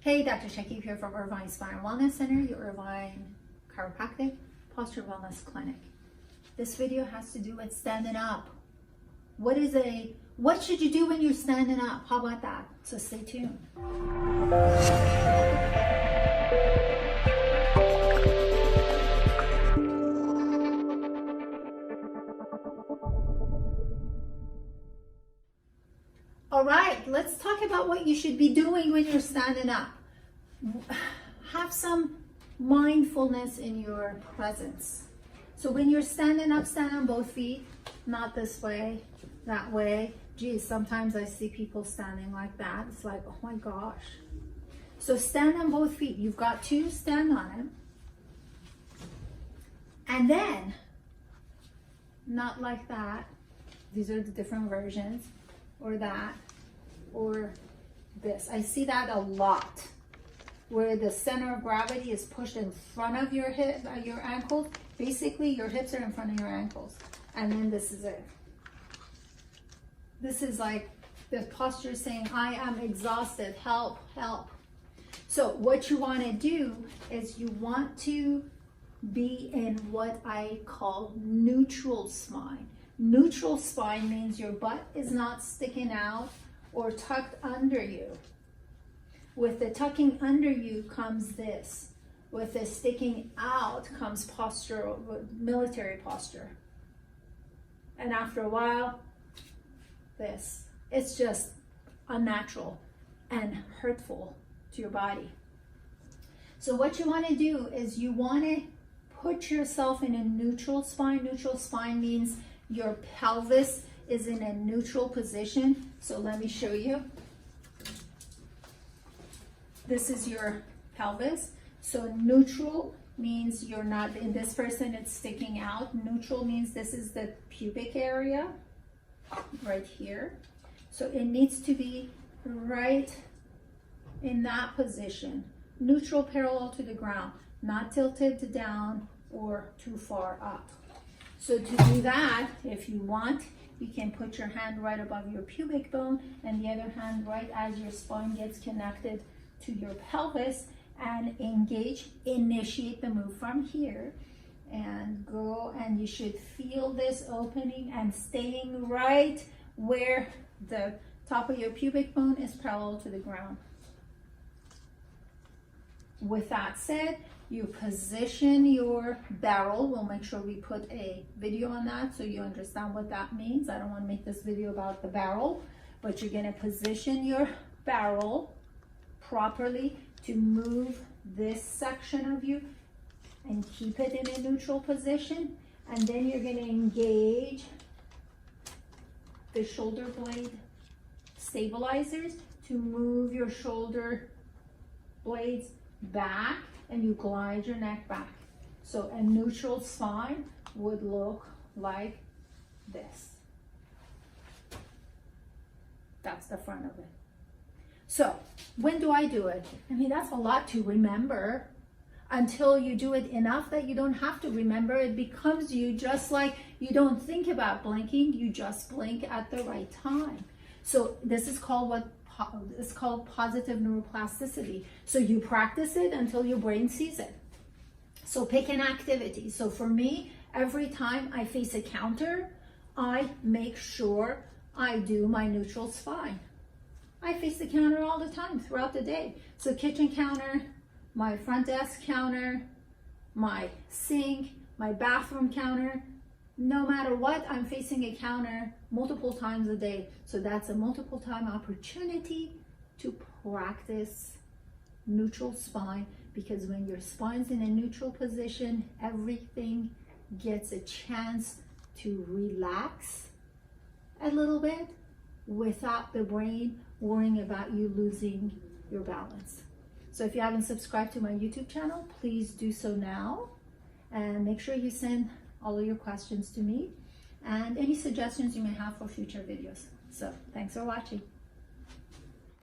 Hey, Dr. Shakib here from Irvine Spine Wellness Center, your Irvine Chiropractic Posture Wellness Clinic. This video has to do with standing up. What should you do when you're standing up? How about that? So stay tuned. All right, let's talk about what you should be doing when you're standing up. Have some mindfulness in your presence. So when you're standing up, stand on both feet, not this way, that way. Geez, sometimes I see people standing like that. It's like, oh my gosh. So stand on both feet. You've got two, stand on them. And then, not like that. These are the different versions. Or that, or this. I see that a lot, where the center of gravity is pushed in front of your hip, your ankles. Basically, your hips are in front of your ankles, and then this is it. This is like the posture saying, I am exhausted, help, help. So what you want to do is you want to be in what I call neutral spine. Neutral spine means your butt is not sticking out or tucked under you. With the tucking under you comes this. With the sticking out comes postural, military posture. And after a while, this. It's just unnatural and hurtful to your body. So what you want to do is you want to put yourself in a neutral spine. Neutral spine means your pelvis is in a neutral position. So let me show you. This is your pelvis. So neutral means you're not, in this person it's sticking out. Neutral means this is the pubic area, right here. So it needs to be right in that position. Neutral, parallel to the ground, not tilted down or too far up. So to do that, if you want, you can put your hand right above your pubic bone and the other hand right as your spine gets connected to your pelvis and engage, initiate the move from here and go, and you should feel this opening and staying right where the top of your pubic bone is parallel to the ground. With that said, you position your barrel. We'll make sure we put a video on that so you understand what that means. I don't want to make this video about the barrel, but you're going to position your barrel properly to move this section of you and keep it in a neutral position. And then you're going to engage the shoulder blade stabilizers to move your shoulder blades back, and you glide your neck back. So a neutral spine would look like this. That's the front of it. So when do I do it? I mean, that's a lot to remember until you do it enough that you don't have to remember. It becomes you, just like you don't think about blinking, you just blink at the right time. So this is called it's called positive neuroplasticity. So you practice it until your brain sees it. So pick an activity. So for me, every time I face a counter, I make sure I do my neutral spine. I face the counter all the time throughout the day. So kitchen counter, my front desk counter, my sink, my bathroom counter. No matter what, I'm facing a counter multiple times a day. So that's a multiple time opportunity to practice neutral spine, because when your spine's in a neutral position, everything gets a chance to relax a little bit without the brain worrying about you losing your balance. So if you haven't subscribed to my YouTube channel, please do so now, and make sure you send all of your questions to me and any suggestions you may have for future videos. So thanks for watching.